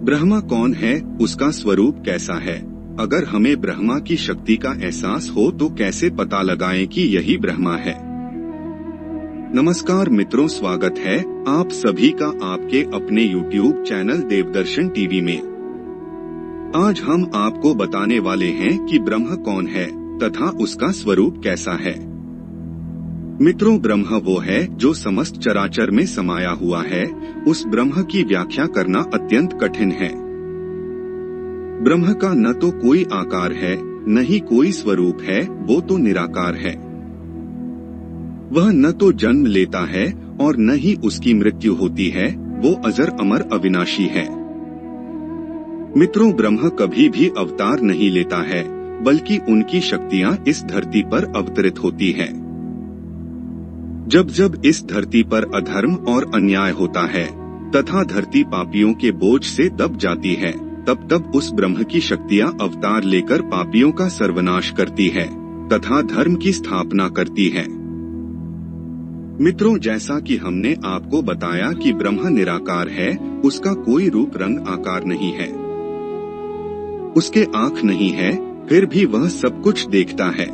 ब्रह्मा कौन है, उसका स्वरूप कैसा है? अगर हमें ब्रह्मा की शक्ति का एहसास हो तो कैसे पता लगाएं कि यही ब्रह्मा है? नमस्कार मित्रों, स्वागत है आप सभी का आपके अपने YouTube चैनल देवदर्शन टीवी में। आज हम आपको बताने वाले हैं कि ब्रह्म कौन है तथा उसका स्वरूप कैसा है। मित्रों, ब्रह्म वो है जो समस्त चराचर में समाया हुआ है। उस ब्रह्म की व्याख्या करना अत्यंत कठिन है। ब्रह्म का न तो कोई आकार है, न ही कोई स्वरूप है, वो तो निराकार है। वह न तो जन्म लेता है और न ही उसकी मृत्यु होती है, वो अजर अमर अविनाशी है। मित्रों, ब्रह्म कभी भी अवतार नहीं लेता है, बल्कि उनकी शक्तियां इस धरती पर अवतरित होती हैं। जब जब इस धरती पर अधर्म और अन्याय होता है तथा धरती पापियों के बोझ से दब जाती है, तब तब उस ब्रह्म की शक्तियां अवतार लेकर पापियों का सर्वनाश करती है तथा धर्म की स्थापना करती है। मित्रों, जैसा कि हमने आपको बताया कि ब्रह्म निराकार है, उसका कोई रूप रंग आकार नहीं है, उसके आँख नहीं है, फिर भी वह सब कुछ देखता है।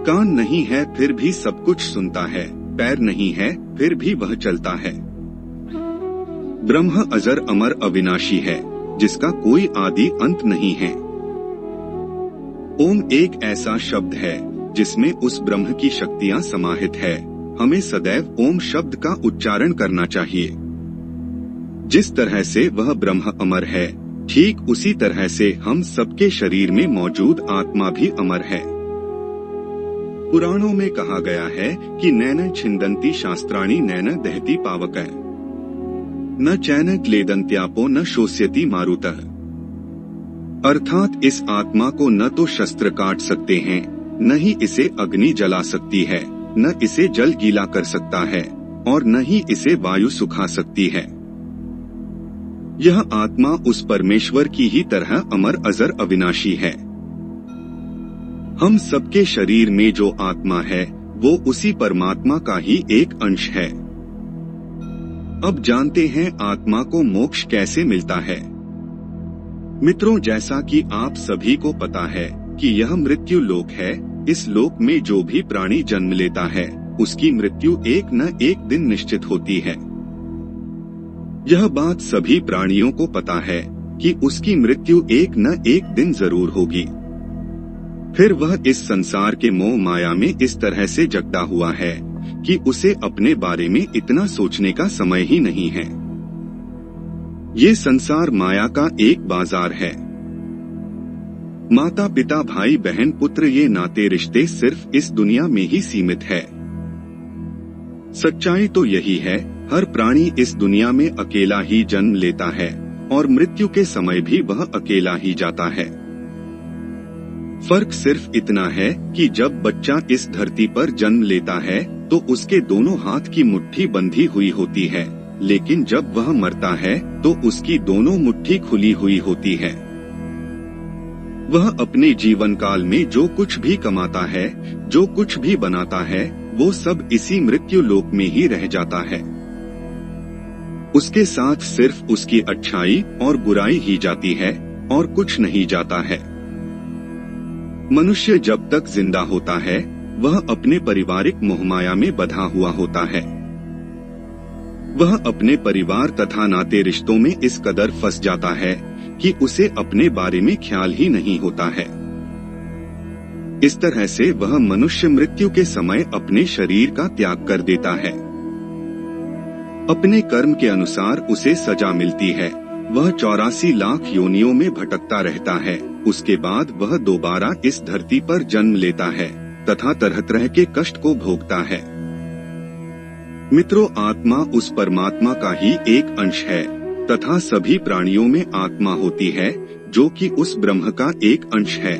कान नहीं है, फिर भी सब कुछ सुनता है। पैर नहीं है, फिर भी वह चलता है। ब्रह्म अजर अमर अविनाशी है, जिसका कोई आदि अंत नहीं है। ओम एक ऐसा शब्द है जिसमें उस ब्रह्म की शक्तियां समाहित है। हमें सदैव ओम शब्द का उच्चारण करना चाहिए। जिस तरह से वह ब्रह्म अमर है, ठीक उसी तरह से हम सबके शरीर में मौजूद आत्मा भी अमर है। पुराणों में कहा गया है कि नैन छिंदंती शास्त्राणि नैन दहती पावकः, न चैन क्लेदंत्यापो न शोष्यति मारुतः। अर्थात इस आत्मा को न तो शस्त्र काट सकते हैं, न ही इसे अग्नि जला सकती है, न इसे जल गीला कर सकता है और न ही इसे वायु सुखा सकती है। यह आत्मा उस परमेश्वर की ही तरह अमर अजर अविनाशी है। हम सबके शरीर में जो आत्मा है, वो उसी परमात्मा का ही एक अंश है। अब जानते हैं आत्मा को मोक्ष कैसे मिलता है। मित्रों, जैसा कि आप सभी को पता है कि यह मृत्यु लोक है। इस लोक में जो भी प्राणी जन्म लेता है, उसकी मृत्यु एक न एक दिन निश्चित होती है। यह बात सभी प्राणियों को पता है कि उसकी मृत्यु एक न एक दिन जरूर होगी। फिर वह इस संसार के मोह माया में इस तरह से जकड़ा हुआ है कि उसे अपने बारे में इतना सोचने का समय ही नहीं है। ये संसार माया का एक बाजार है। माता पिता भाई बहन पुत्र, ये नाते रिश्ते सिर्फ इस दुनिया में ही सीमित है। सच्चाई तो यही है, हर प्राणी इस दुनिया में अकेला ही जन्म लेता है और मृत्यु के समय भी वह अकेला ही जाता है। फर्क सिर्फ इतना है कि जब बच्चा इस धरती पर जन्म लेता है तो उसके दोनों हाथ की मुट्ठी बंधी हुई होती है, लेकिन जब वह मरता है तो उसकी दोनों मुट्ठी खुली हुई होती है। वह अपने जीवन काल में जो कुछ भी कमाता है, जो कुछ भी बनाता है, वो सब इसी मृत्यु लोक में ही रह जाता है। उसके साथ सिर्फ उसकी अच्छाई और बुराई ही जाती है और कुछ नहीं जाता है। मनुष्य जब तक जिंदा होता है, वह अपने पारिवारिक मोहमाया में बंधा हुआ होता है। वह अपने परिवार तथा नाते रिश्तों में इस कदर फंस जाता है कि उसे अपने बारे में ख्याल ही नहीं होता है। इस तरह से वह मनुष्य मृत्यु के समय अपने शरीर का त्याग कर देता है। अपने कर्म के अनुसार उसे सजा मिलती है। वह 84 लाख योनियों में भटकता रहता है। उसके बाद वह दोबारा इस धरती पर जन्म लेता है तथा तरह तरह के कष्ट को भोगता है। मित्रों, आत्मा उस परमात्मा का ही एक अंश है तथा सभी प्राणियों में आत्मा होती है जो कि उस ब्रह्म का एक अंश है।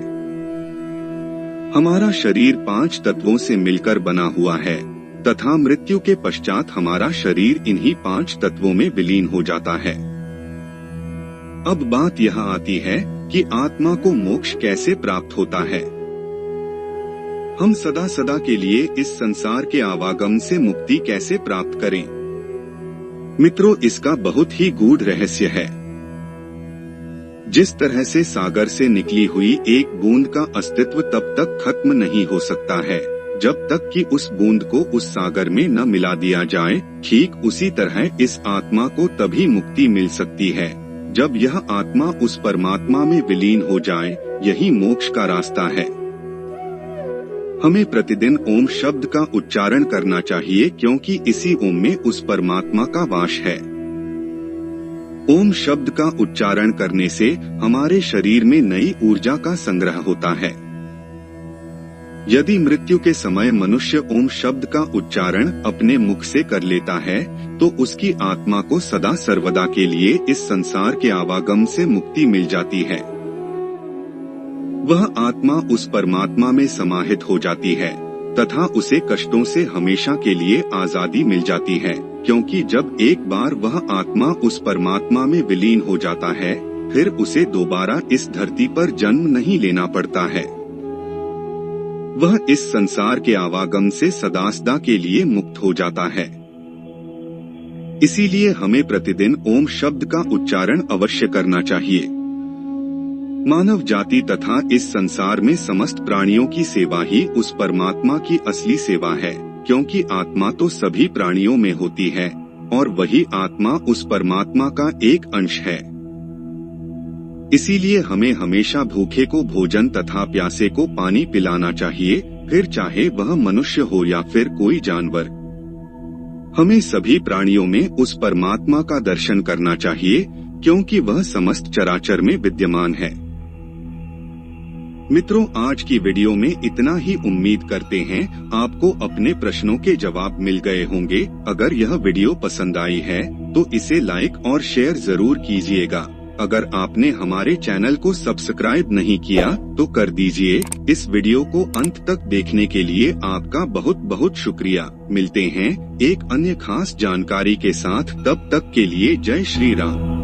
हमारा शरीर 5 तत्वों से मिलकर बना हुआ है तथा मृत्यु के पश्चात हमारा शरीर इन्हीं 5 तत्वों में विलीन हो जाता है। अब बात यह आती है कि आत्मा को मोक्ष कैसे प्राप्त होता है। हम सदा सदा के लिए इस संसार के आवागम से मुक्ति कैसे प्राप्त करें। मित्रों, इसका बहुत ही गूढ़ रहस्य है। जिस तरह से सागर से निकली हुई एक बूंद का अस्तित्व तब तक खत्म नहीं हो सकता है जब तक कि उस बूंद को उस सागर में न मिला दिया जाए, ठीक उसी तरह इस आत्मा को तभी मुक्ति मिल सकती है जब यह आत्मा उस परमात्मा में विलीन हो जाए। यही मोक्ष का रास्ता है। हमें प्रतिदिन ओम शब्द का उच्चारण करना चाहिए, क्योंकि इसी ओम में उस परमात्मा का वास है। ओम शब्द का उच्चारण करने से हमारे शरीर में नई ऊर्जा का संग्रह होता है। यदि मृत्यु के समय मनुष्य ओम शब्द का उच्चारण अपने मुख से कर लेता है तो उसकी आत्मा को सदा सर्वदा के लिए इस संसार के आवागम से मुक्ति मिल जाती है। वह आत्मा उस परमात्मा में समाहित हो जाती है तथा उसे कष्टों से हमेशा के लिए आजादी मिल जाती है, क्योंकि जब एक बार वह आत्मा उस परमात्मा में विलीन हो जाता है फिर उसे दोबारा इस धरती पर जन्म नहीं लेना पड़ता है। वह इस संसार के आवागम से सदा के लिए मुक्त हो जाता है। इसीलिए हमें प्रतिदिन ओम शब्द का उच्चारण अवश्य करना चाहिए। मानव जाति तथा इस संसार में समस्त प्राणियों की सेवा ही उस परमात्मा की असली सेवा है, क्योंकि आत्मा तो सभी प्राणियों में होती है और वही आत्मा उस परमात्मा का एक अंश है। इसीलिए हमें हमेशा भूखे को भोजन तथा प्यासे को पानी पिलाना चाहिए, फिर चाहे वह मनुष्य हो या फिर कोई जानवर। हमें सभी प्राणियों में उस परमात्मा का दर्शन करना चाहिए, क्योंकि वह समस्त चराचर में विद्यमान है। मित्रों, आज की वीडियो में इतना ही। उम्मीद करते हैं आपको अपने प्रश्नों के जवाब मिल गए होंगे। अगर यह वीडियो पसंद आई है तो इसे लाइक और शेयर जरूर कीजिएगा। अगर आपने हमारे चैनल को सब्सक्राइब नहीं किया तो कर दीजिए। इस वीडियो को अंत तक देखने के लिए आपका बहुत बहुत शुक्रिया। मिलते हैं एक अन्य खास जानकारी के साथ, तब तक के लिए जय श्री राम।